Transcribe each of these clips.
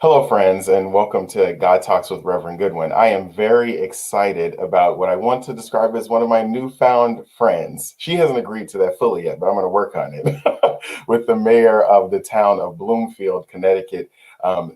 Hello, friends, and welcome to God Talks with Reverend Goodwin. I am very excited about what I want to describe as one of my newfound friends. She hasn't agreed to that fully yet, but I'm going to work on it with the mayor of the town of Bloomfield, Connecticut,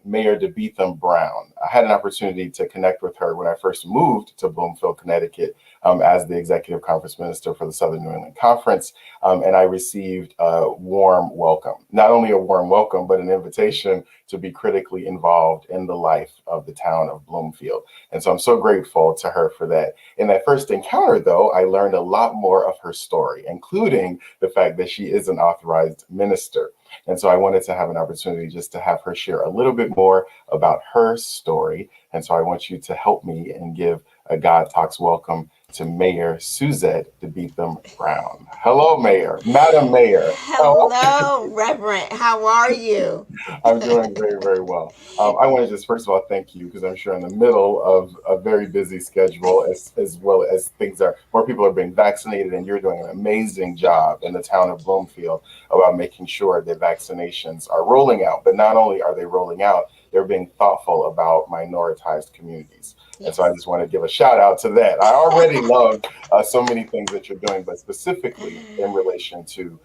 Mayor DeBeatham-Brown. I had an opportunity to connect with her when I first moved to Bloomfield, Connecticut, as the executive conference minister for the Southern New England Conference, and I received a warm welcome. Not only a warm welcome, but an invitation to be critically involved in the life of the town of Bloomfield. And so I'm so grateful to her for that. In that first encounter, though, I learned a lot more of her story, including the fact that she is an authorized minister. And so I wanted to have an opportunity just to have her share a little bit more about her story. And so I want you to help me and give a God Talks welcome to Mayor Suzette DeBeatham-Brown. Hello, Mayor. Madam Mayor. How Hello, Reverend. How are you? I'm doing very, very well. I want to just first of all thank you because I'm sure in the middle of a very busy schedule, as well as things are more people are being vaccinated, and you're doing an amazing job in the town of Bloomfield about making sure that vaccinations are rolling out. But not only are they rolling out, they're being thoughtful about minoritized communities. And so I Yes. just want to give a shout out to that. I already love so many things that you're doing, but specifically in relation to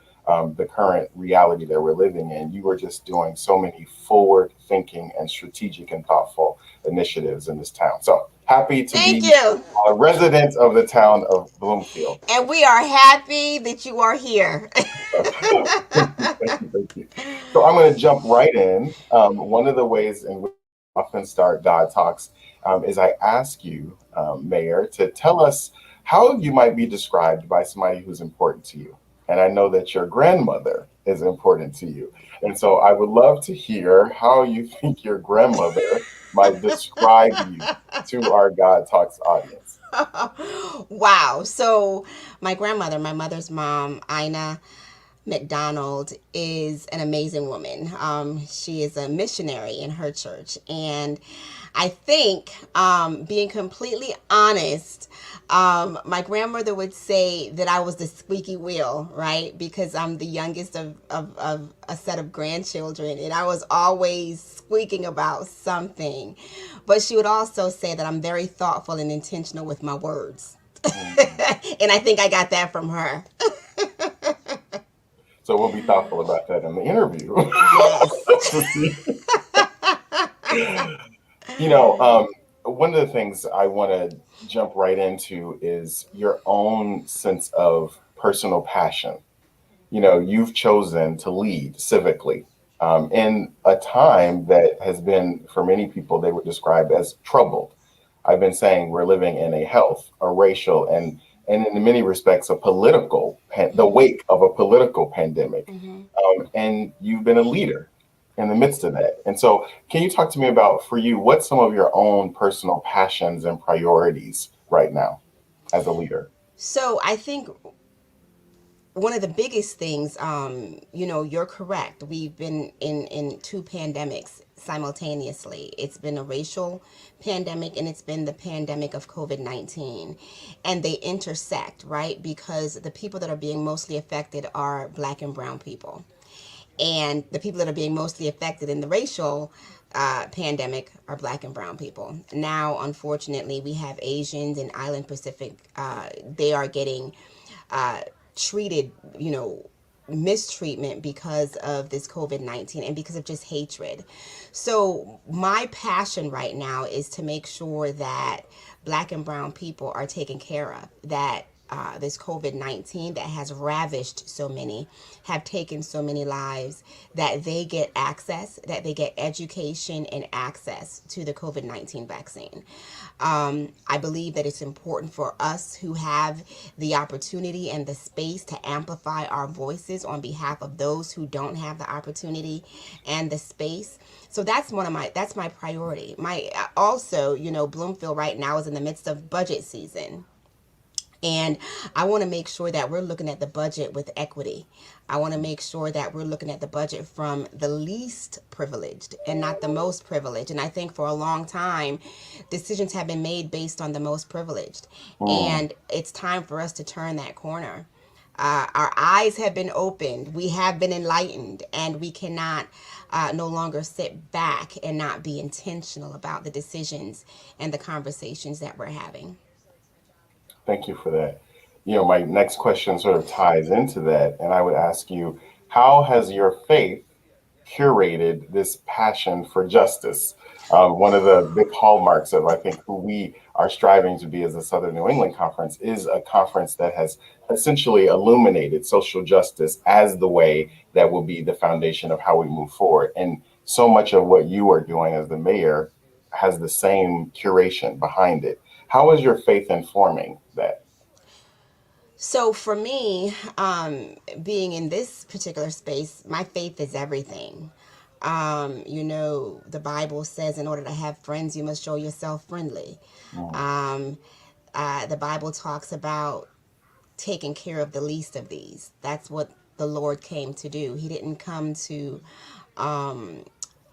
the current reality that we're living in. You were just doing so many forward thinking and strategic and thoughtful initiatives in this town. So happy to Thank be you. a resident of the town of Bloomfield. And we are happy that you are here. Thank you, thank you, thank you. So I'm going to jump right in. One of the ways in which I often start God Talks is I ask you, Mayor, to tell us how you might be described by somebody who's important to you. And I know that your grandmother is important to you. And so I would love to hear how you think your grandmother might describe you to our God Talks audience. Wow. So, my grandmother, my mother's mom, Ina McDonald, is an amazing woman. She is a missionary in her church. And I think, being completely honest, my grandmother would say that I was the squeaky wheel, right? Because I'm the youngest of a set of grandchildren, and I was always squeaking about something. But she would also say that I'm very thoughtful and intentional with my words. Mhm. And I think I got that from her. So we'll be thoughtful about that in the interview Yes. to see. You know, one of the things I want to jump right into is your own sense of personal passion. You know, you've chosen to lead civically in a time that has been, for many people, they would describe as troubled. I've been saying we're living in a health, a racial, and in many respects, the wake of a political pandemic. Hmm. And you've been a leader in the midst of that. And so, can you talk to me about, for you, what's some of your own personal passions and priorities right now as a leader? So I think one of the biggest things, you're correct. We've been in two pandemics simultaneously. It's been a racial pandemic and it's been the pandemic of COVID-19. And they intersect, right? Because the people that are being mostly affected are black and brown people. And the people that are being mostly affected in the racial pandemic are black and brown people. Now, unfortunately, we have Asians and Island Pacific. They are getting uh, treated, mistreatment because of this COVID 19 and because of just hatred. So, my passion right now is to make sure that black and brown people are taken care of, that this COVID 19 that has ravished so many, have taken so many lives, that they get access, that they get education and access to the COVID 19 vaccine. I believe that it's important for us who have the opportunity and the space to amplify our voices on behalf of those who don't have the opportunity and the space. So that's my priority. My also, Bloomfield right now is in the midst of budget season. And I want to make sure that we're looking at the budget with equity. I want to make sure that we're looking at the budget from the least privileged and not the most privileged. And I think for a long time, decisions have been made based on the most privileged. Mm, And it's time for us to turn that corner. Our eyes have been opened. We have been enlightened, and we cannot no longer sit back and not be intentional about the decisions and the conversations that we're having. Thank you for that. My next question sort of ties into that, and I would ask you, how has your faith curated this passion for justice? One of the big hallmarks of, I think, who we are striving to be as a Southern New England Conference is a conference that has essentially illuminated social justice as the way that will be the foundation of how we move forward. And so much of what you are doing as the mayor has the same curation behind it. How is your faith informing that? So for me, being in this particular space, my faith is everything. The Bible says in order to have friends, you must show yourself friendly. Mm, Um, the Bible talks about taking care of the least of these. That's what the Lord came to do. He didn't come to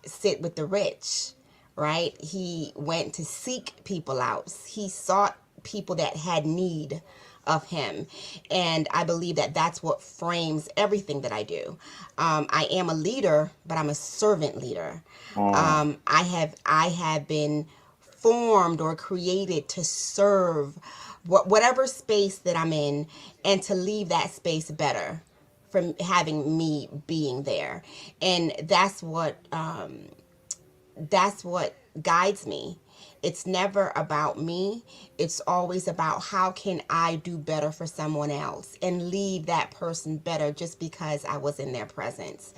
sit with the rich, right? He went to seek people out. He sought people that had need of him. And I believe that that's what frames everything that I do. I am a leader, but I'm a servant leader. mm, I have been formed or created to serve whatever space that I'm in, and to leave that space better from having me being there. And that's what guides me. It's never about me. It's always about how can I do better for someone else and leave that person better just because I was in their presence.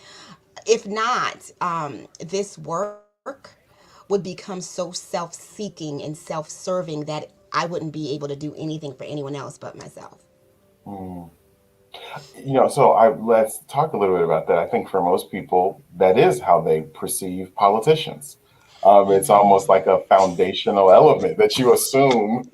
If not, this work would become so self-seeking and self-serving that I wouldn't be able to do anything for anyone else but myself. mm. Let's talk a little bit about that. I think for most people, that is how they perceive politicians. It's almost like a foundational element that you assume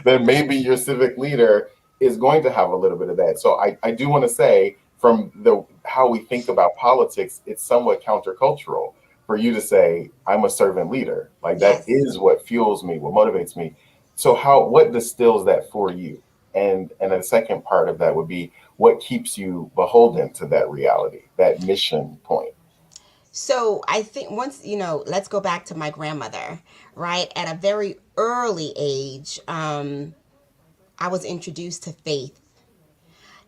that maybe your civic leader is going to have a little bit of that. So I do want to say, from the how we think about politics, it's somewhat countercultural for you to say, I'm a servant leader. Like that Yes. is what fuels me, what motivates me. So what distills that for you? And the second part of that would be, what keeps you beholden to that reality, that mission point? So I think once, let's go back to my grandmother, right? At a very early age, I was introduced to faith,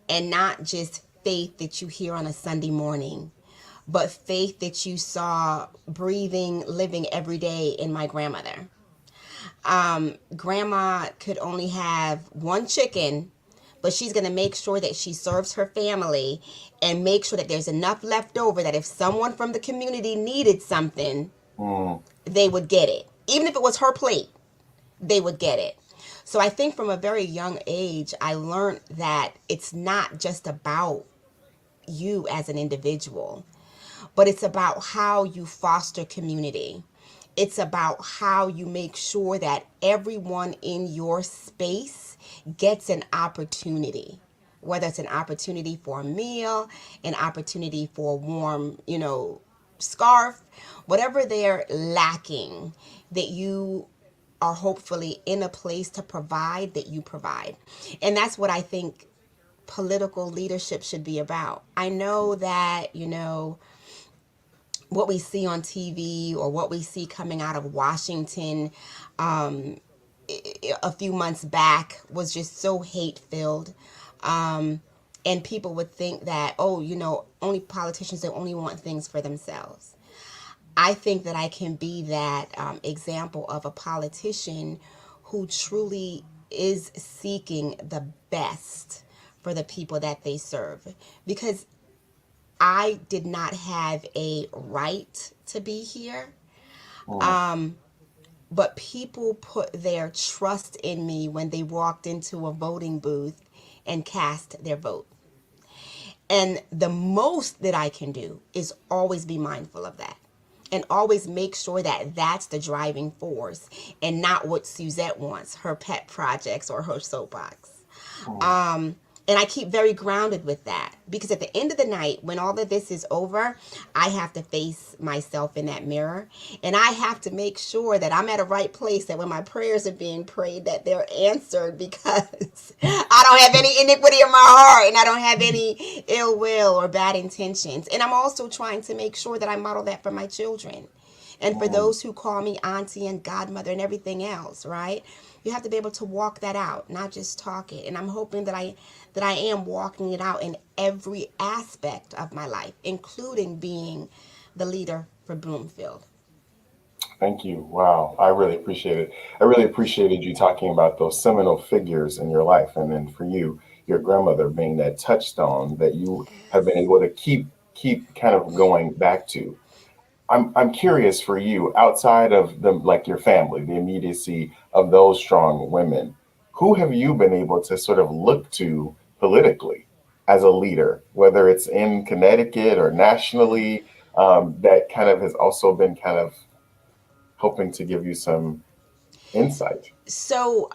and not just faith that you hear on a Sunday morning, but faith that you saw breathing, living every day in my grandmother. Grandma could only have one chicken, but she's going to make sure that she serves her family and make sure that there's enough left over that if someone from the community needed something, Mm, they would get it. Even if it was her plate, they would get it. So I think from a very young age, I learned that it's not just about you as an individual, but it's about how you foster community. It's about how you make sure that everyone in your space gets an opportunity, whether it's an opportunity for a meal, an opportunity for a warm, scarf, whatever they're lacking, that you are hopefully in a place to provide, that you provide. And that's what I think political leadership should be about. I know that, what we see on TV or what we see coming out of Washington a few months back was just so hate filled. And people would think that, oh, only politicians, they only want things for themselves. I think that I can be that example of a politician who truly is seeking the best for the people that they serve. Because I did not have a right to be here, mm, but people put their trust in me when they walked into a voting booth and cast their vote. And the most that I can do is always be mindful of that and always make sure that that's the driving force and not what Suzette wants, her pet projects or her soapbox. mm. And I keep very grounded with that, because at the end of the night, when all of this is over, I have to face myself in that mirror, and I have to make sure that I'm at a right place, that when my prayers are being prayed, that they're answered, because I don't have any iniquity in my heart, and I don't have any ill will or bad intentions. And I'm also trying to make sure that I model that for my children. And for Mm, those who call me auntie and godmother and everything else, right? You have to be able to walk that out, not just talk it. And I'm hoping that I am walking it out in every aspect of my life, including being the leader for Bloomfield. thank you. Wow. I really appreciate it. I really appreciated you talking about those seminal figures in your life. And then for you, your grandmother being that touchstone that you have been Yes. able to keep kind of going back to. I'm curious for you, outside of the like your family, the immediacy of those strong women, who have you been able to sort of look to politically as a leader, whether it's in Connecticut or nationally, that kind of has also been kind of hoping to give you some insight? So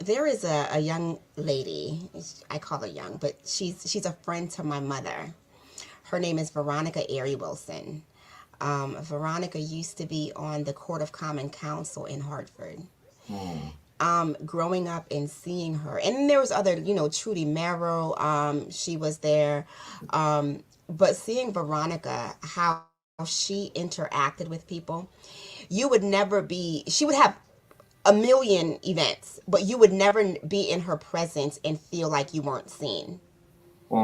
there is a young lady. I call her young, but she's a friend to my mother. Her name is Veronica Airy Wilson. Veronica used to be on the Court of Common Council in Hartford. Hmm. Growing up and seeing her, and there was other, Trudy Merrill. She was there, but seeing Veronica, how she interacted with people, you would never be. She would have a million events, but you would never be in her presence and feel like you weren't seen,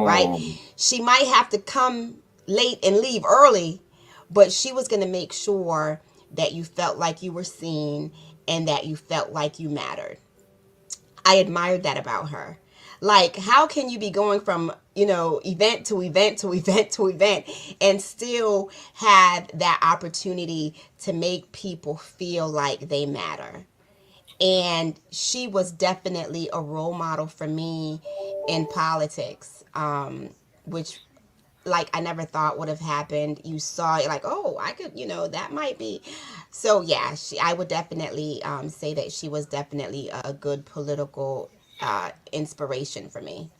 right? Hmm. She might have to come late and leave early, but she was going to make sure that you felt like you were seen and that you felt like you mattered. I admired that about her. Like, how can you be going from, event to event to event to event and still have that opportunity to make people feel like they matter? And she was definitely a role model for me in politics, which, like, I never thought would have happened. You saw it, like, oh, I could, that might be. So yeah, I would definitely say that she was definitely a good political inspiration for me.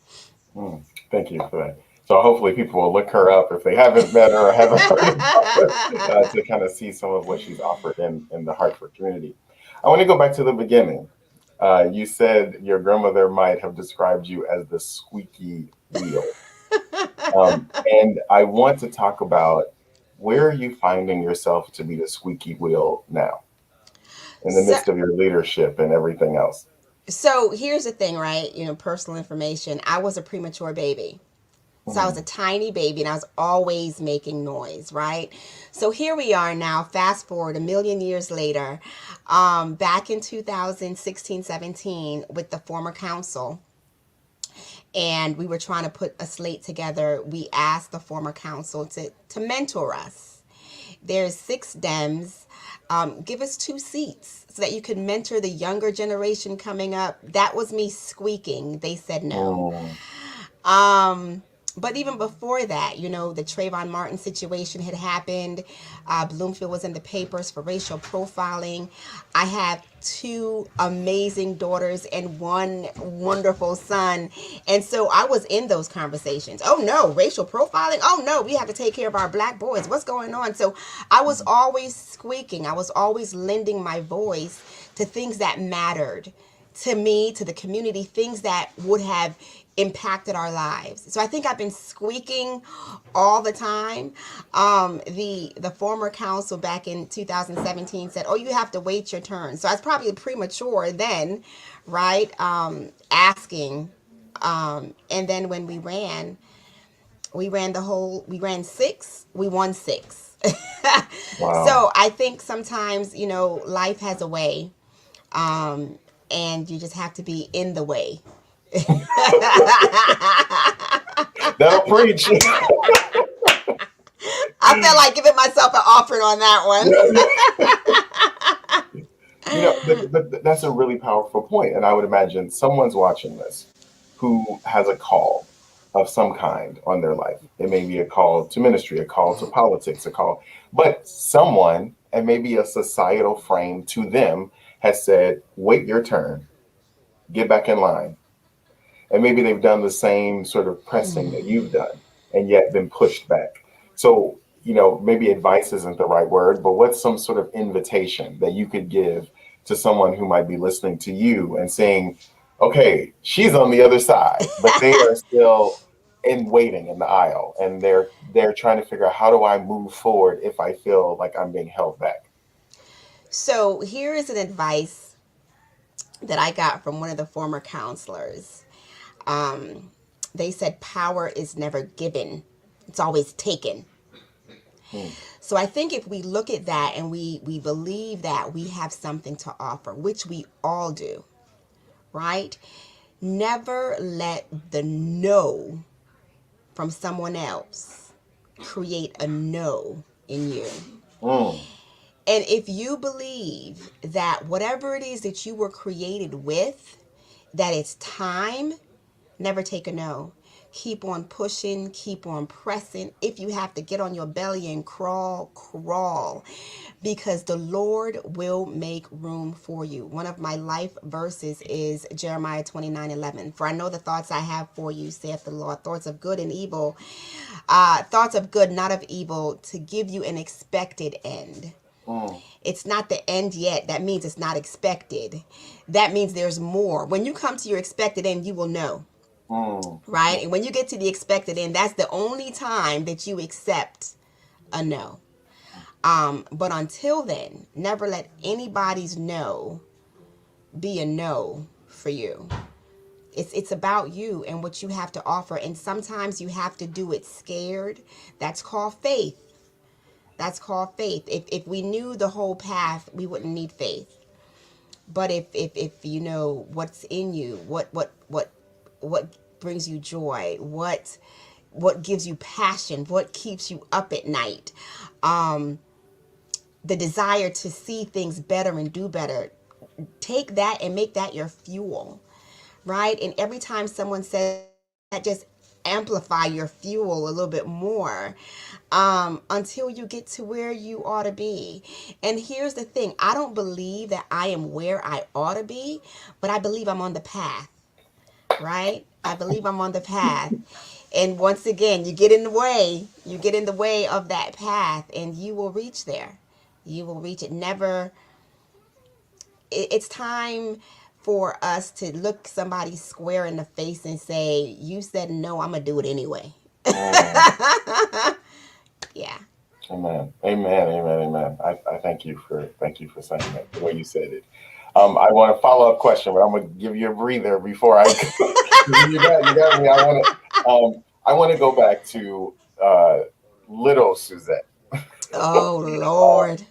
Hmm. Thank you for that. So hopefully people will look her up if they haven't met her or haven't heard about her, to kind of see some of what she's offered in the Hartford community. I want to go back to the beginning. You said your grandmother might have described you as the squeaky wheel. And I want to talk about, where are you finding yourself to be the squeaky wheel now in the so, midst of your leadership and everything else? so here's the thing, right? Personal information. I was a premature baby. So I was a Hmm. tiny baby and I was always making noise, right? So here we are now, fast forward a million years later, back in 2016, 17, with the former council, and we were trying to put a slate together. We asked the former council to mentor us. There's six Dems. Give us two seats so that you could mentor the younger generation coming up. That was me squeaking. They said no. Mm, Um, but even before that, the Trayvon Martin situation had happened. Bloomfield was in the papers for racial profiling. I have two amazing daughters and one wonderful son. And so I was in those conversations. Oh no, racial profiling. Oh no, we have to take care of our black boys. What's going on? So I was always squeaking. I was always lending my voice to things that mattered to me, to the community, things that would have impacted our lives. So I think I've been squeaking all the time. The former council back in 2017 said, "Oh, you have to wait your turn." So I was probably premature then, right? Asking, and then when we ran six, we won six. wow. So I think sometimes life has a way, um, and you just have to be in the way. That'll preach. I felt like giving myself an offering on that one. That's a really powerful point, and I would imagine someone's watching this who has a call of some kind on their life. It may be a call to ministry, a call to politics, a call, but someone, and maybe a societal frame to them, has said, "Wait your turn, get back in line." and maybe they've done the same sort of pressing that you've done and yet been pushed back. So, maybe advice isn't the right word, but what's some sort of invitation that you could give to someone who might be listening to you and saying, okay, she's on the other side, but they are still in waiting in the aisle, and they're trying to figure out, how do I move forward if I feel like I'm being held back? So here is an advice that I got from one of the former counselors. Um, they said power is never given, it's always taken. Mm, So I think if we look at that and we believe that we have something to offer, which we all do, right? Never let the no from someone else create a no in you. mm, And if you believe that whatever it is that you were created with, that it's time, never take a no. Keep on pushing, keep on pressing. If you have to get on your belly and crawl, crawl, because the Lord will make room for you. One of my life verses is Jeremiah 29:11. For I know the thoughts I have for you, saith the Lord, thoughts of good and evil, thoughts of good, not of evil, to give you an expected end. mm, It's not the end yet. That means it's not expected. That means there's more. When you come to your expected end, you will know, mm, right? And when you get to the expected end, that's the only time that you accept a no. But until then, never let anybody's no be a no for you. It's about you and what you have to offer. And sometimes you have to do it scared. That's called faith. That's called faith. If we knew the whole path, we wouldn't need faith. But if you know what's in you, what brings you joy, what gives you passion, what keeps you up at night, the desire to see things better and do better, take that and make that your fuel, right? And every time someone says that, just amplify your fuel a little bit more, until you get to where you ought to be. And here's the thing, I don't believe that I am where I ought to be, but I believe I'm on the path, right? I believe I'm on the path. And once again, you get in the way of that path, and you will reach there. You will reach it. Never, it's time for us to look somebody square in the face and say, you said no, I'm going to do it anyway. mm. Yeah. Amen. Amen. Amen. Amen. I thank you for saying that the way you said it. I want a follow-up question, but I'm gonna give you a breather before I you got me. I want to go back to little Suzette. Oh, Uh, Lord.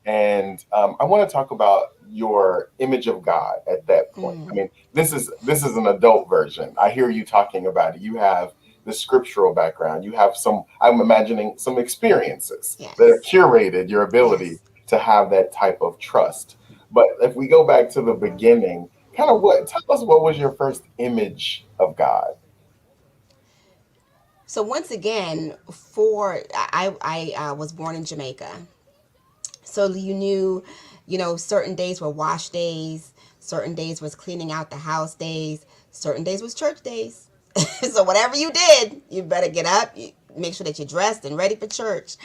and I want to talk about your image of God at that point. I Mm, mean, this is an adult version. I hear you talking about it. You have the scriptural background. You have some. I'm imagining some experiences that have yes. curated your ability Yes. to have that type of trust. But if we go back to the beginning, kind of tell us, what was your first image of God? So once again, for I was born in Jamaica. So certain days were wash days, certain days was cleaning out the house days, certain days was church days. So whatever you did, you better get up, make sure that you're dressed and ready for church.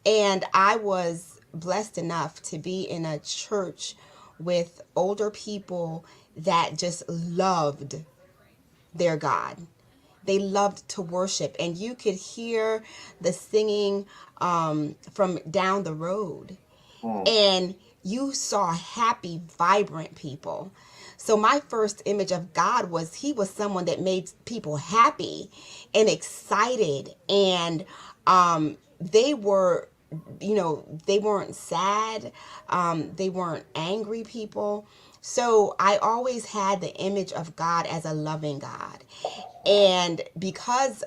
And I was blessed enough to be in a church with older people that just loved their God. They loved to worship, and you could hear the singing from down the road, Mm, and you saw happy, vibrant people. So my first image of God was he was someone that made people happy and excited, and they were, they weren't sad, they weren't angry people. So I always had the image of God as a loving God. And because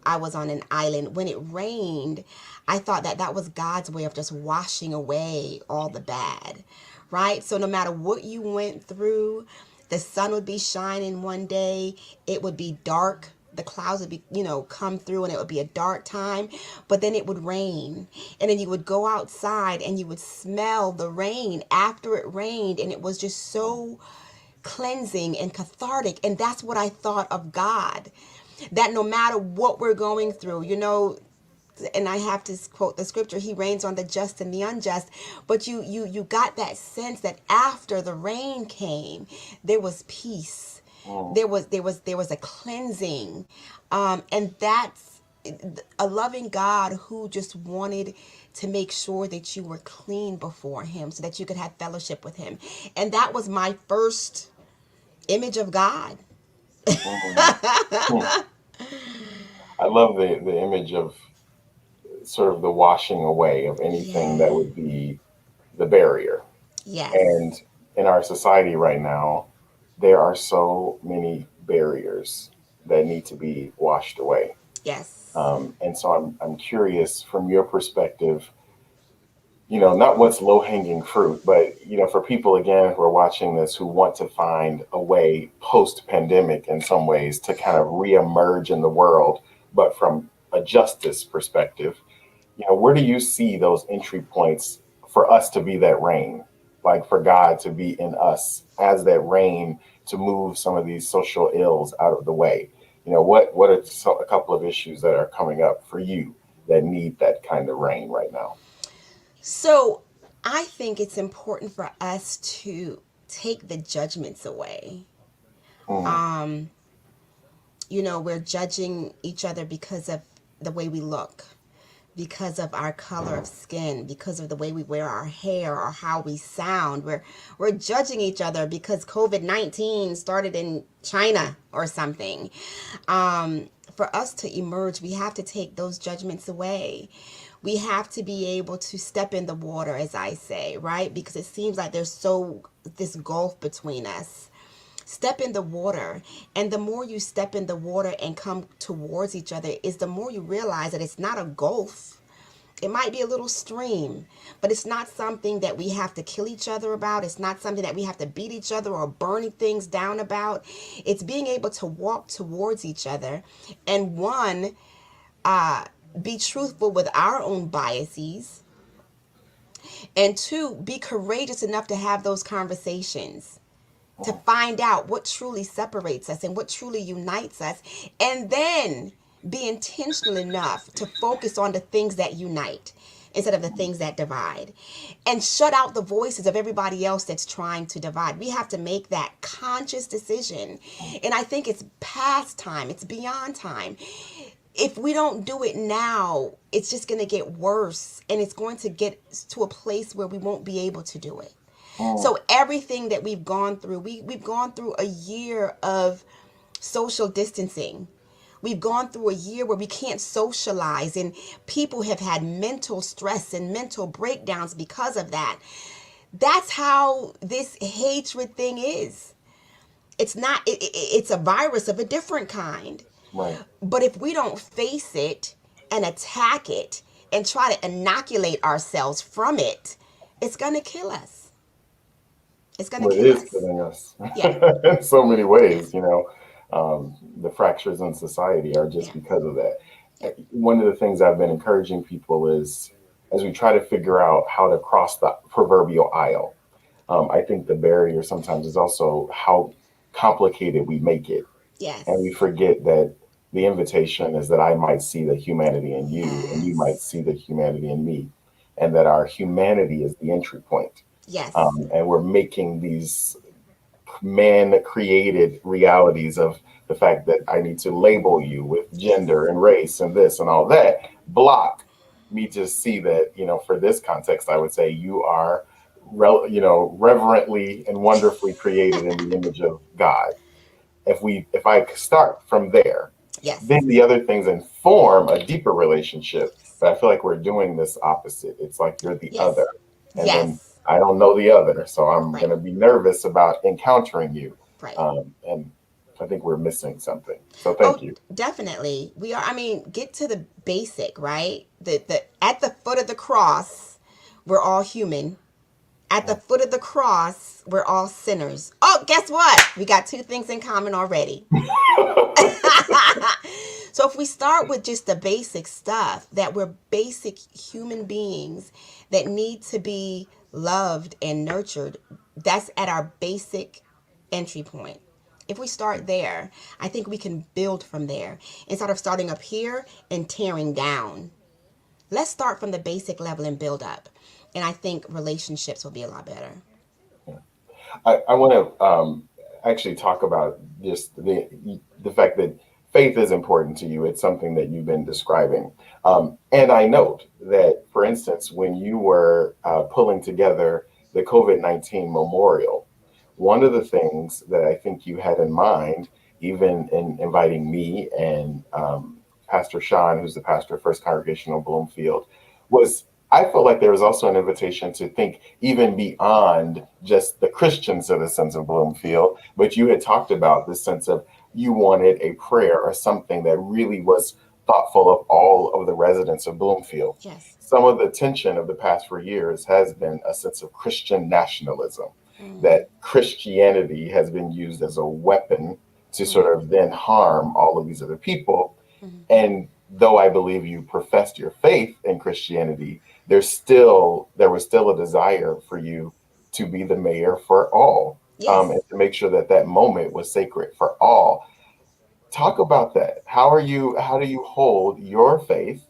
I was on an island, when it rained, I thought that that was God's way of just washing away all the bad, right? So no matter what you went through, the sun would be shining one day, it would be dark. The clouds would be, come through, and it would be a dark time, but then it would rain. And then you would go outside and you would smell the rain after it rained. And it was just so cleansing and cathartic. And that's what I thought of God. That no matter what we're going through, and I have to quote the scripture, he reigns on the just and the unjust. But you got that sense that after the rain came, there was peace. There was a cleansing. And that's a loving God who just wanted to make sure that you were clean before him so that you could have fellowship with him. And that was my first image of God. Mm. Mm. I love the image of sort of the washing away of anything that Yes. would be the barrier. Yes. And in our society right now, there are so many barriers that need to be washed away. Yes. And so I'm curious from your perspective, not what's low hanging fruit, but, for people, again, who are watching this, who want to find a way post pandemic in some ways to kind of reemerge in the world, but from a justice perspective, where do you see those entry points for us to be that rain, like for God to be in us as that rain to move some of these social ills out of the way? What are a couple of issues that are coming up for you that need that kind of rain right now? So I think it's important for us to take the judgments away. Mm, We're judging each other because of the way we look, because of our color of skin, because of the way we wear our hair or how we sound. We're judging each other because COVID-19 started in China or something. For us to emerge, we have to take those judgments away. We have to be able to step in the water, as I say, right? Because it seems like there's this gulf between us. Step in the water, and the more you step in the water and come towards each other is the more you realize that it's not a gulf. It might be a little stream, but it's not something that we have to kill each other about. It's not something that we have to beat each other or burn things down about. It's being able to walk towards each other and one, be truthful with our own biases, and two, be courageous enough to have those conversations to mm, find out what truly separates us and what truly unites us, and then be intentional enough to focus on the things that unite instead of the mm. things that divide, and shut out the voices of everybody else that's trying to divide. We have to make that conscious decision. And I think it's past time, it's beyond time. If we don't do it now, it's just going to get worse, and it's going to get to a place where we won't be able to do it. Mm. So everything that we've gone through, we've gone through a year of social distancing. We've gone through a year where we can't socialize, and people have had mental stress and mental breakdowns because of that. That's how this hatred thing is. It's not, it's a virus of a different kind. Right. But if we don't face it and attack it and try to inoculate ourselves from it, it's going to kill us. It's going to Well, it kill is us. killing us Yeah. in so many ways. The fractures in society are just Yeah. because of that. Yeah. One of the things I've been encouraging people is, as we try to figure out how to cross the proverbial aisle, I think the barrier sometimes is also how complicated we make it. And we Yes. forget that the invitation is that I might see the humanity in you and you might Yes. see the humanity in me, and that our humanity is the entry point. Yes. And we're making these man created realities of the fact that I need to label you with gender Yes. and race and this and all that, block me to see that, for this context, I would say you are, reverently and wonderfully created in the image of God. If I start from there, then Yes. the other things inform a deeper relationship. But I feel like we're doing this opposite. It's like you're the other, Yes. and then Yes. I don't know the other, so I'm Right. going to be nervous about encountering you. Right. And I think we're missing something. So thank Oh, you. definitely. We are. I mean, get to the basic, right? The at the foot of the cross, we're all human. At the foot of the cross, we're all sinners. Oh, guess what? We got two things in common already. So if we start with just the basic stuff, that we're basic human beings that need to be loved and nurtured, that's at our basic entry point. If we start there, I think we can build from there instead of starting up here and tearing down. Let's start from the basic level and build up. And I think relationships will be a lot better. I want to actually talk about just the fact that faith is important to you. It's something that you've been describing, and I note that, for instance, when you were pulling together the COVID-19 memorial, one of the things that I think you had in mind, even in inviting me and Pastor Sean, who's the pastor of First Congregational Bloomfield, was I felt like there was also an invitation to think even beyond just the Christian citizens of Bloomfield, but you had talked about this sense of you wanted a prayer or something that really was thoughtful of all of the residents of Bloomfield. Yes. Some of the tension of the past 4 years has been a sense of Christian nationalism, that Christianity has been used as a weapon to sort of then harm all of these other people. And though I believe you professed your faith in Christianity, there was still a desire for you to be the mayor for all, and Yes. to make sure that that moment was sacred for all. Talk about that. How do you hold your faith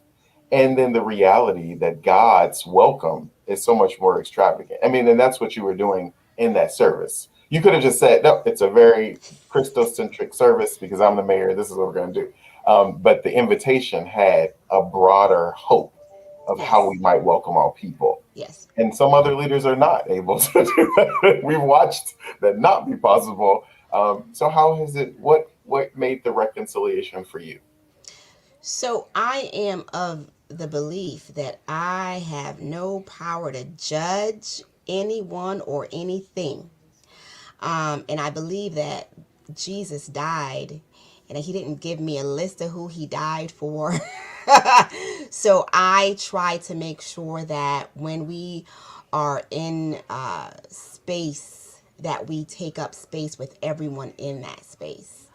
and then the reality that God's welcome is so much more extravagant? I mean, and that's what you were doing in that service. You could have just said, no, it's a very Christocentric service because I'm the mayor. This is what we're going to do. But the invitation had a broader hope of how we Yes. might welcome all people. Yes. And some other leaders are not able to do that. We've watched that not be possible. So how has it, what made the reconciliation for you? So I am of the belief that I have no power to judge anyone or anything. And I believe that Jesus died and he didn't give me a list of who he died for. So I try to make sure that when we are in space, that we take up space with everyone in that space.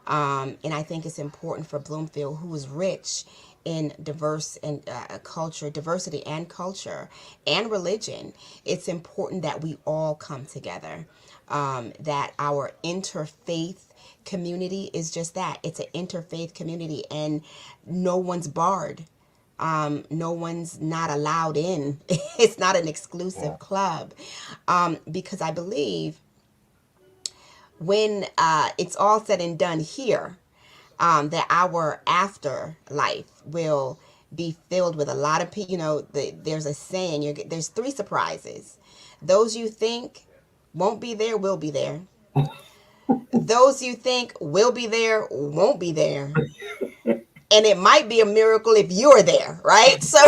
And I think it's important for Bloomfield, who is rich in diverse and culture, diversity and culture and religion. It's important that we all come together. That our interfaith community is just that. It's an interfaith community, and no one's barred. No one's not allowed in. It's not an Yeah. exclusive club, because I believe when it's all said and done here, that our afterlife will be filled with a lot of people. There's a saying, there's three surprises. Those you think won't be there will be there. Those you think will be there won't be there. And it might be a miracle if you're there, right? So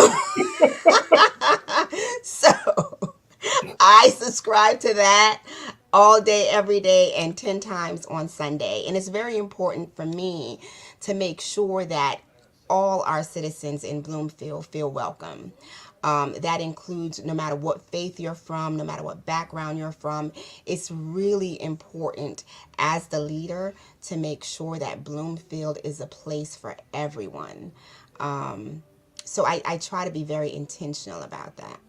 I subscribe to that all day, every day, and 10 times on Sunday. And it's very important for me to make sure that all our citizens in Bloomfield feel welcome. That includes no matter what faith you're from, no matter what background you're from. It's really important as the leader to make sure that Bloomfield is a place for everyone. So I try to be very intentional about that.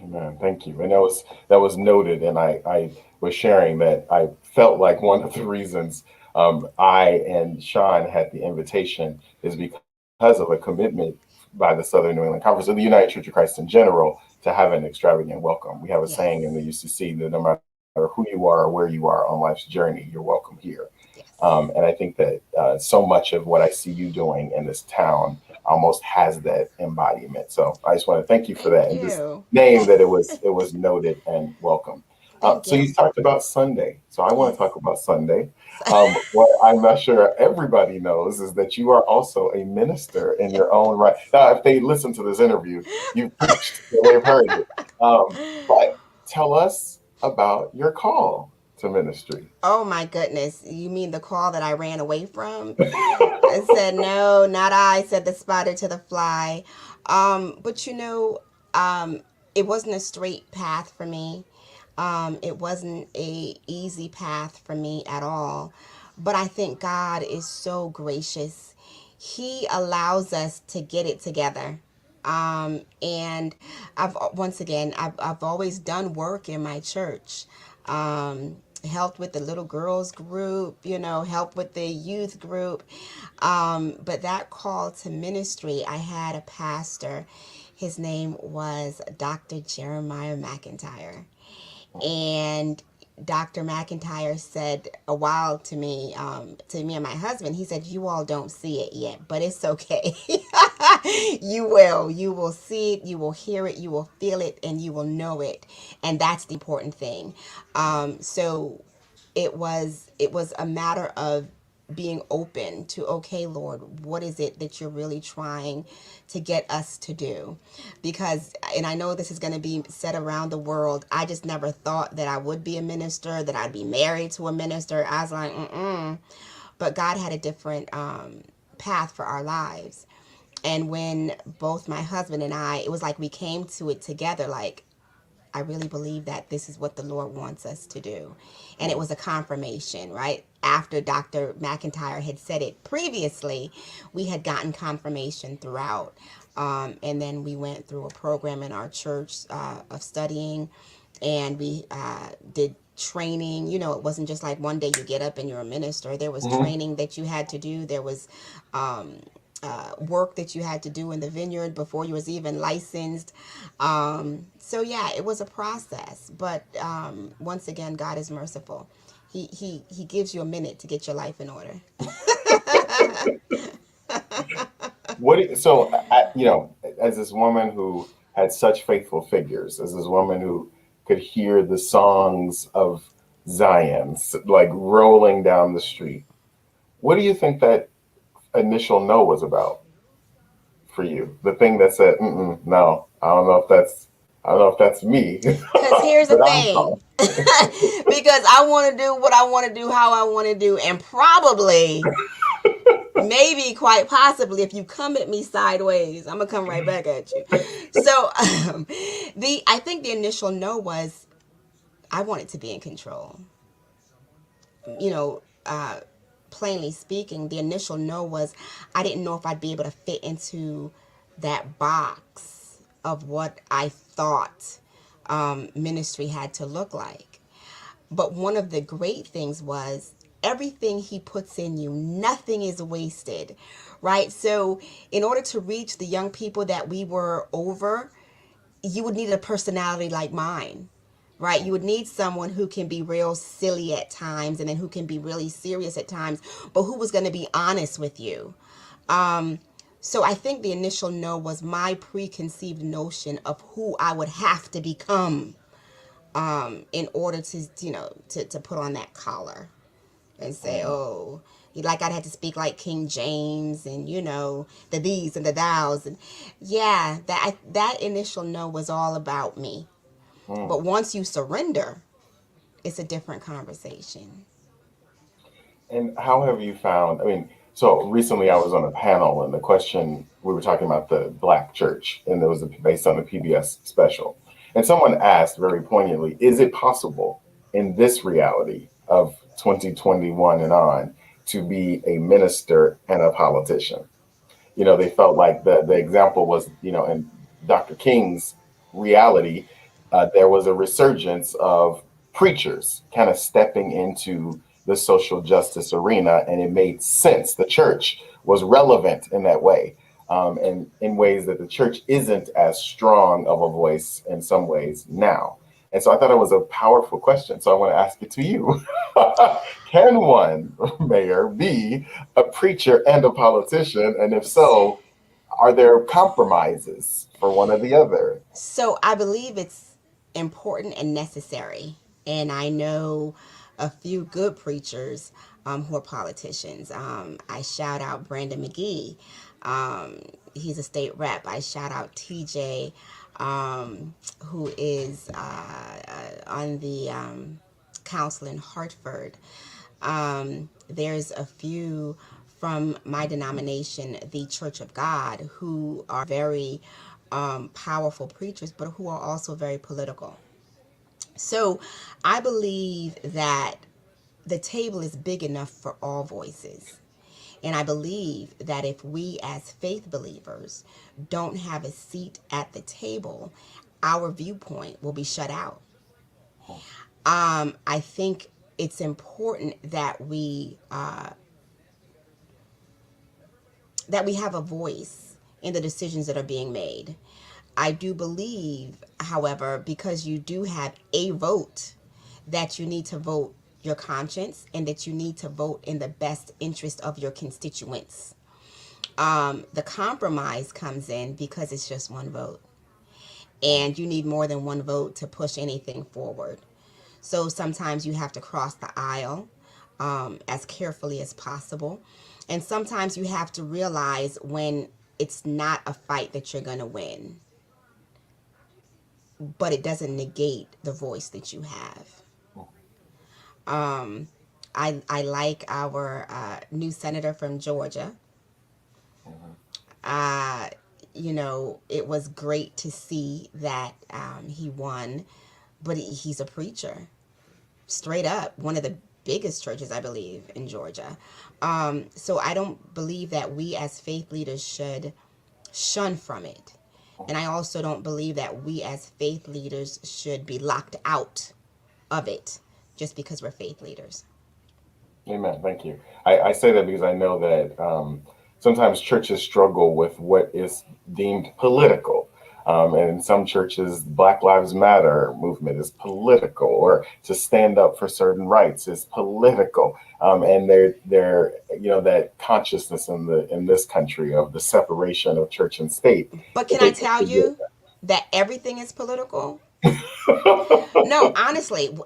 Man, thank you. And that was noted, and I was sharing that I felt like one of the reasons I and Sean had the invitation is because of a commitment by the Southern New England Conference of the United Church of Christ in general to have an extravagant welcome. We have a saying in the Yes. UCC that no matter who you are or where you are on life's journey, you're welcome here. Yes. And I think that so much of what I see you doing in this town almost has that embodiment. So I just want to thank you for Thank that and just you. name that it was noted and welcome. Thank So you. you talked about Sunday. So I want to Yes. talk about Sunday. What I'm not sure everybody knows is that you are also a minister in your own right. Now, if they listen to this interview, you've preached, so they've heard it. But tell us about your call to ministry. Oh my goodness. You mean the call that I ran away from? I said, no, not I, said the spider to the fly. But it wasn't a straight path for me. It wasn't a easy path for me at all. But I think God is so gracious. He allows us to get it together. And I've always done work in my church. helped with the little girls group, helped with the youth group. But that call to ministry, I had a pastor. His name was Dr. Jeremiah McIntyre. And Dr. McIntyre said a while to me and my husband, he said, "You all don't see it yet, but it's okay." You will. You will see it, you will hear it, you will feel it, and you will know it. And that's the important thing. So it was a matter of being open to, okay, Lord, what is it that you're really trying to get us to do? Because, and I know this is going to be said around the world, I just never thought that I would be a minister, that I'd be married to a minister. I was like, mm-mm. But God had a different path for our lives. And when both my husband and I, it was like we came to it together, like, I really believe that this is what the Lord wants us to do. And it was a confirmation, right? After Dr. McIntyre had said it previously, we had gotten confirmation throughout. And then we went through a program in our church of studying, and we did training. It wasn't just like one day you get up and you're a minister. There was Hmm. training that you had to do. There was work that you had to do in the vineyard before you was even licensed. So yeah, it was a process. But once again, God is merciful. He gives you a minute to get your life in order. So, as this woman who had such faithful figures, as this woman who could hear the songs of Zion, like rolling down the street, what do you think that initial no was about for you? The thing that said, mm-mm, no, I don't know if that's me, Because here's the but I'm thing. sorry. Because I want to do what I want to do, how I want to do, and probably, maybe, quite possibly, if you come at me sideways, I'm gonna come right back at you. So, the I think the initial no was, I wanted to be in control. You know, plainly speaking, the initial no was, I didn't know if I'd be able to fit into that box of what I thought ministry had to look like. But one of the great things was, everything he puts in you, nothing is wasted, right? So, in order to reach the young people that we were over, you would need a personality like mine, right? You would need someone who can be real silly at times, and then who can be really serious at times, but who was going to be honest with you. So I think the initial no was my preconceived notion of who I would have to become in order to, to put on that collar and say, Mm. oh, like I'd have to speak like King James, and the these and the thous, and yeah, that initial no was all about me. Mm. But once you surrender, it's a different conversation. And how have you found? I mean, so recently I was on a panel, and the question we were talking about the Black church, and it was based on the PBS special. And someone asked very poignantly, is it possible in this reality of 2021 and on to be a minister and a politician? They felt like the example was, in Dr. King's reality, there was a resurgence of preachers kind of stepping into the social justice arena, and it made sense. The church was relevant in that way, and in ways that the church isn't as strong of a voice in some ways now. And so I thought it was a powerful question. So I want to ask it to you. Can one mayor be a preacher and a politician? And if so, are there compromises for one or the other? So I believe it's important and necessary. And I know a few good preachers who are politicians. I shout out Brandon McGee. He's a state rep. I shout out TJ, who is on the council in Hartford. There's a few from my denomination, the Church of God, who are very powerful preachers, but who are also very political. So I believe that the table is big enough for all voices. And I believe that if we as faith believers don't have a seat at the table, our viewpoint will be shut out. I think it's important that we have a voice in the decisions that are being made. I do believe, however, because you do have a vote, that you need to vote your conscience and that you need to vote in the best interest of your constituents. The compromise comes in because it's just one vote, and you need more than one vote to push anything forward. So sometimes you have to cross the aisle as carefully as possible. And sometimes you have to realize when it's not a fight that you're going to win, but it doesn't negate the voice that you have. Um, I like our new senator from Georgia. Mhm. Uh, it was great to see that he won, but he's a preacher, straight up, one of the biggest churches, I believe, in Georgia. So I don't believe that we as faith leaders should shun from it. And I also don't believe that we as faith leaders should be locked out of it just because we're faith leaders. Amen. Thank you. I say that because I know that sometimes churches struggle with what is deemed political. And in some churches, Black Lives Matter movement is political, or to stand up for certain rights is political. And that consciousness in this country of the separation of church and state But that can I they tell forget. you that everything is political? No, honestly,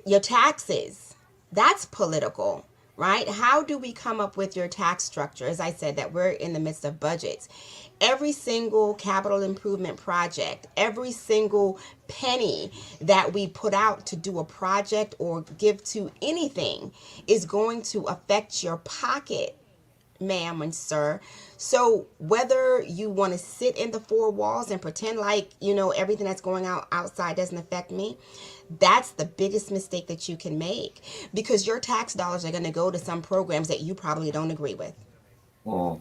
your taxes, that's political, right? How do we come up with your tax structure? As I said, that we're in the midst of budgets. Every single capital improvement project, every single penny that we put out to do a project or give to anything is going to affect your pocket, ma'am and sir. So whether you want to sit in the four walls and pretend like, everything that's going outside doesn't affect me, that's the biggest mistake that you can make, because your tax dollars are going to go to some programs that you probably don't agree with. Mm,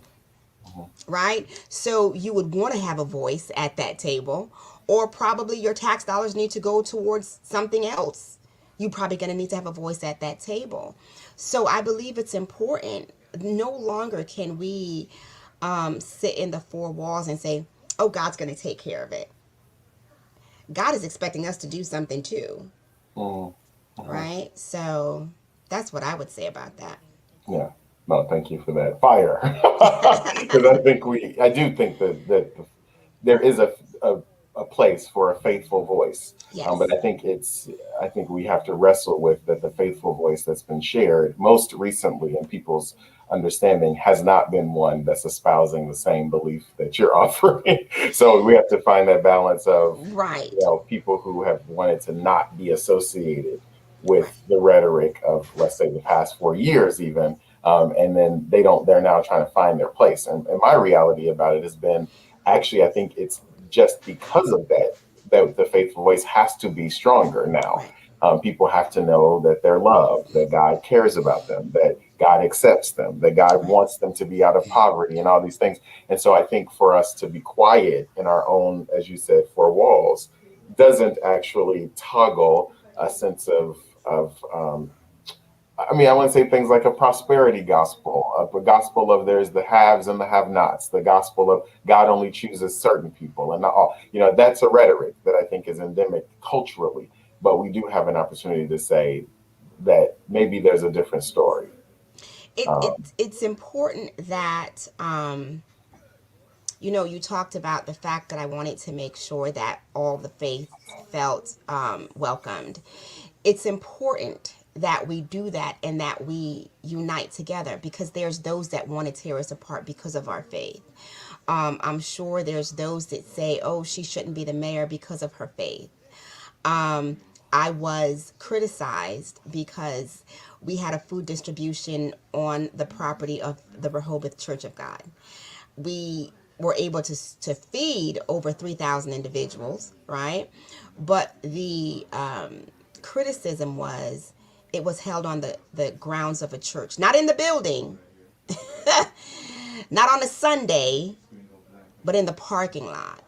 mhm. Right? So you would want to have a voice at that table, or probably your tax dollars need to go towards something else. You're probably going to need to have a voice at that table. So I believe it's important. No longer can we sit in the four walls and say, oh, God's going to take care of it. God is expecting us to do something too. Mm, mhm. Right? So that's what I would say about that. Yeah. No, thank you for that fire. Because I do think that there is a, a place for a faithful voice. But Yes. I think we have to wrestle with that the faithful voice that's been shared most recently in people's understanding has not been one that's espousing the same belief that you're offering. So we have to find that balance of, Right. people who have wanted to not be associated with Right. the rhetoric of, let's say, the past 4 years, even. And then they're now trying to find their place. And my reality about it has been, actually, I think it's just because of that the faithful voice has to be stronger now. Right. People have to know that they're loved, that God cares about them, that God accepts them, that God Right. wants them to be out of poverty and all these things. And so I think for us to be quiet in our own, as you said, four walls, doesn't actually toggle a sense of I mean, I want to say things like a prosperity gospel, a gospel of there's the haves and the have-nots, the gospel of God only chooses certain people, and not all. That's a rhetoric that I think is endemic culturally. But we do have an opportunity to say that maybe there's a different story. It's important that you talked about the fact that I wanted to make sure that all the faiths felt welcomed. It's important that we do that and that we unite together, because there's those that want to tear us apart because of our faith. I'm sure there's those that say, oh, she shouldn't be the mayor because of her faith. Um, I was criticized because we had a food distribution on the property of the Rehoboth Church of God. We were able to feed over 3,000 individuals, right? But the criticism was it was held on the grounds of a church, not in the building, not on a Sunday, but in the parking lot.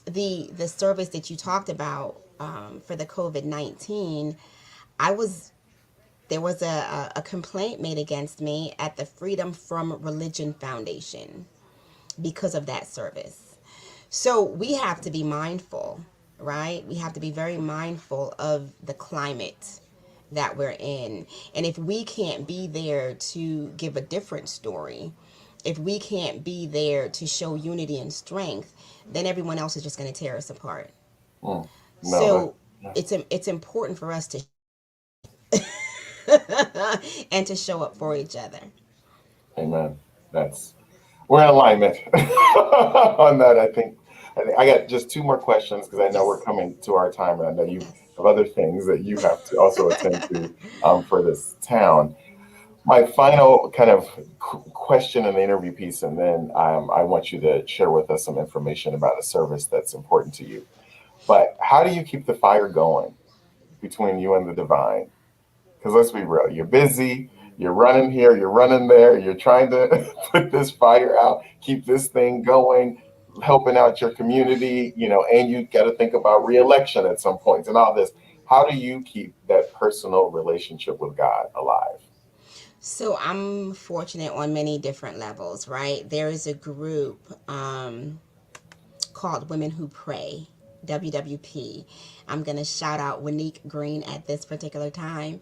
The service that you talked about for the COVID-19, I was there was a complaint made against me at the Freedom from Religion Foundation because of that service. So we have to be mindful, right? We have to be very mindful of the climate that we're in. And if we can't be there to give a different story, if we can't be there to show unity and strength, then everyone else is just going to tear us apart. Mm. No, So yeah. it's important for us to and to show up for each other. Amen. That's we're in alignment on that. I got just two more questions because I know we're Yes. coming to our time, and I know you Yes. have other things that you have to also attend to for this town. My final kind of question in the interview piece, and then I want you to share with us some information about a service that's important to you. But how do you keep the fire going between you and the divine? Because let's be real, you're busy, you're running here, you're running there, you're trying to put this fire out, keep this thing going, helping out your community, and you got to think about reelection at some point and all this. How do you keep that personal relationship with God alive? So I'm fortunate on many different levels, right? There is a group called Women Who Pray, WWP. I'm going to shout out Wanique Green at this particular time.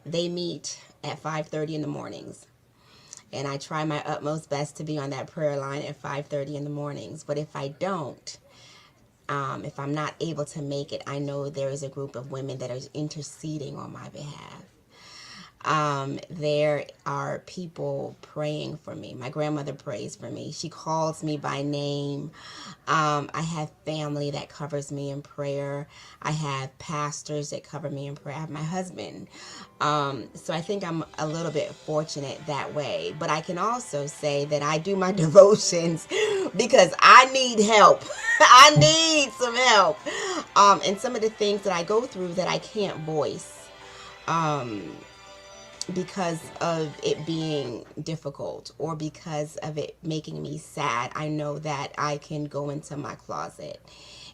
They meet at 5:30 in the mornings. And I try my utmost best to be on that prayer line at 5:30 in the mornings. But if I don't, if I'm not able to make it, I know there is a group of women that are interceding on my behalf. There are people praying for me. My grandmother prays for me. She calls me by name. I have family that covers me in prayer. I have pastors that cover me in prayer. I have my husband. So I think I'm a little bit fortunate that way. But I can also say that I do my devotions because I need help. I need some help. And some of the things that I go through that I can't voice. Because of it being difficult or because of it making me sad, I know that I can go into my closet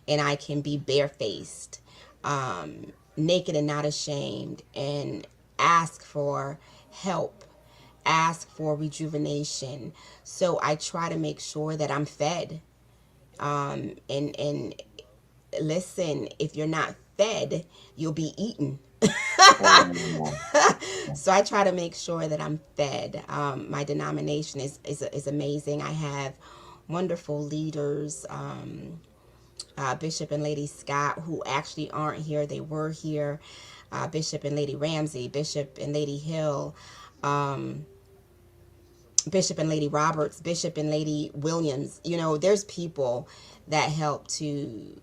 and I can be barefaced, naked and not ashamed, and ask for help, ask for rejuvenation. So I try to make sure that I'm fed. And listen, if you're not fed, you'll be eaten. Mm, So I try to make sure that I'm fed. My denomination is amazing. I have wonderful leaders, Bishop and Lady Scott, who actually aren't here. They were here. Bishop and Lady Ramsey, Bishop and Lady Hill, Bishop and Lady Roberts, Bishop and Lady Williams. There's people that help to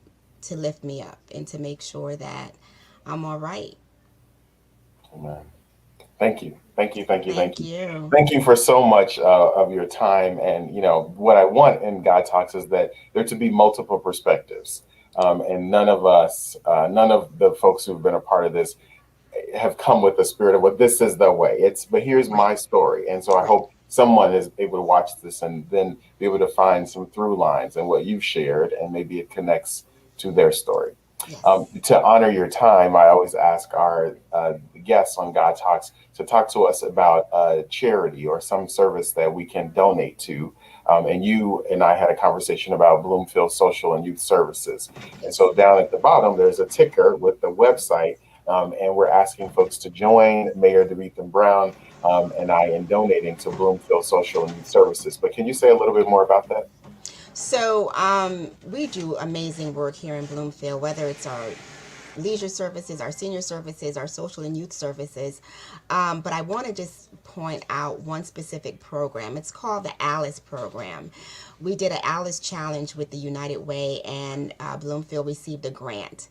lift me up and to make sure that I'm all right. amen. Thank you. Thank you. Thank you. Thank Thank you. you. Thank you for so much of your time. And, what I want in God Talks is that there to be multiple perspectives. And none of the folks who've been a part of this have come with the spirit of what this is the way. But here's Right. my story. And so I Right. hope someone is able to watch this and then be able to find some through lines in what you've shared, and maybe it connects to their story. Yes. To honor your time, I always ask our guests on God Talks to talk to us about charity or some service that we can donate to. And you and I had a conversation about Bloomfield Social and Youth Services. And so down at the bottom, there's a ticker with the website, and we're asking folks to join Mayor DeBeatham-Brown and I in donating to Bloomfield Social and Youth Services. But can you say a little bit more about that? So we do amazing work here in Bloomfield, whether it's our leisure services, our senior services, our social and youth services. But I want to just point out one specific program. It's called the Alice program. We did an Alice challenge with the United Way, and Bloomfield received a grant.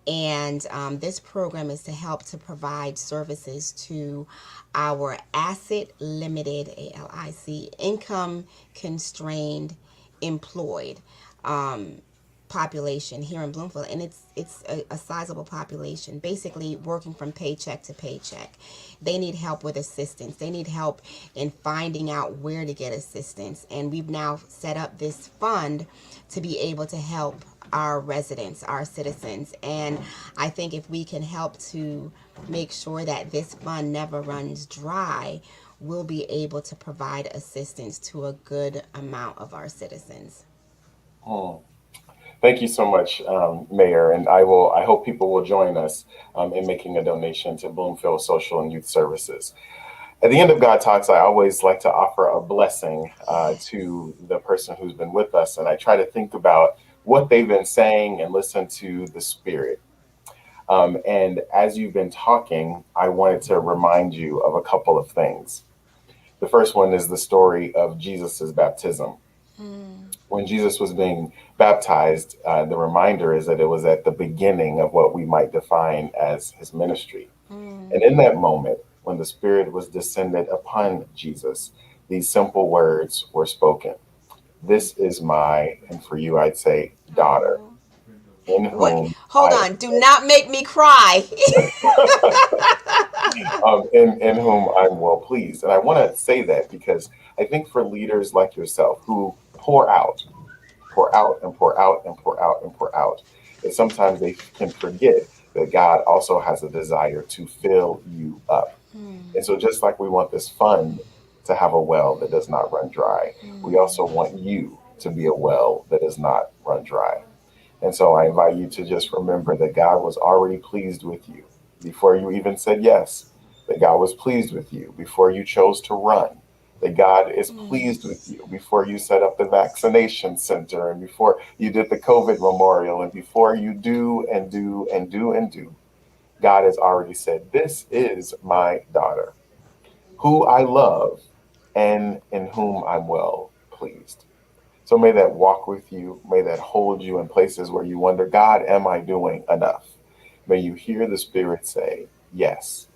And this program is to help to provide services to our asset limited, ALIC, income constrained employed population here in Bloomfield, and it's a sizable population. Basically, working from paycheck to paycheck, they need help with assistance. They need help in finding out where to get assistance, and we've now set up this fund to be able to help our residents, our citizens. And I think if we can help to make sure that this fund never runs dry, we'll be able to provide assistance to a good amount of our citizens. Hmm. Thank you so much, Mayor, and I hope people will join us in making a donation to Bloomfield Social and Youth Services. At the end of God Talks, I always like to offer a blessing to the person who's been with us, and I try to think about what they've been saying and listen to the Spirit. And as you've been talking, I wanted to remind you of a couple of things. The first one is the story of Jesus's baptism. When Jesus was being baptized, the reminder is that it was at the beginning of what we might define as his ministry. And in that moment, when the Spirit was descended upon Jesus, these simple words were spoken. This is my, and for you, I'd say, daughter, in What? whom Hold I, on. Do not make me cry. in whom I'm well pleased. And I want to say that because I think for leaders like yourself who pour out and pour out and pour out and pour out, that sometimes they can forget that God also has a desire to fill you up. And so, just like we want this fund to have a well that does not run dry, we also want you to be a well that does not run dry. And so, I invite you to just remember that God was already pleased with you before you even said yes, that God was pleased with you before you chose to run, that God is pleased with you before you set up the vaccination center and before you did the COVID memorial and before you do and do and do and do. God has already said, this is my daughter, who I love and in whom I'm well pleased. So may that walk with you. May that hold you in places where you wonder, God, am I doing enough? May you hear the Spirit say, yes,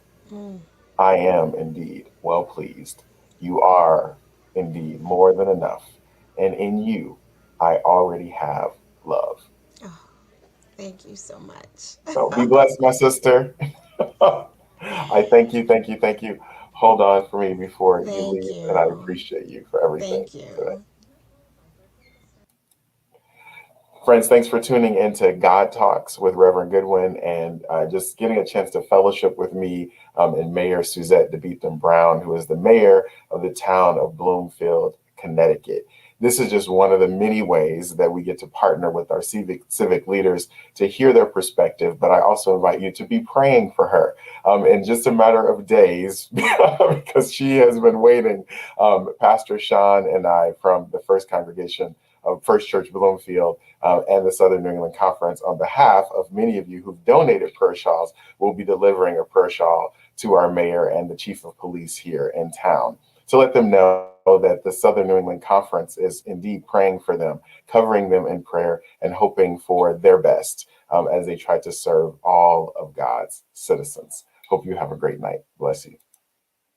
I am indeed well pleased. You are indeed more than enough. And in you, I already have love. Oh, thank you so much. So be blessed, my sister. I thank you, thank you, thank you. Hold on for me before you Thank leave, and I you. appreciate you for everything Thank today. you. Friends, thanks for tuning into God Talks with Reverend Goodwin and just getting a chance to fellowship with me and Mayor Suzette DeBeatham-Brown, who is the mayor of the town of Bloomfield, Connecticut. This is just one of the many ways that we get to partner with our civic leaders to hear their perspective. But I also invite you to be praying for her in just a matter of days because she has been waiting. Pastor Sean and I from the First Congregation of First Church Bloomfield and the Southern New England Conference, on behalf of many of you who've donated prayer shawls, will be delivering a prayer shawl to our mayor and the chief of police here in town to let them know that the Southern New England Conference is indeed praying for them, covering them in prayer, and hoping for their best as they try to serve all of God's citizens. Hope you have a great night. Bless you.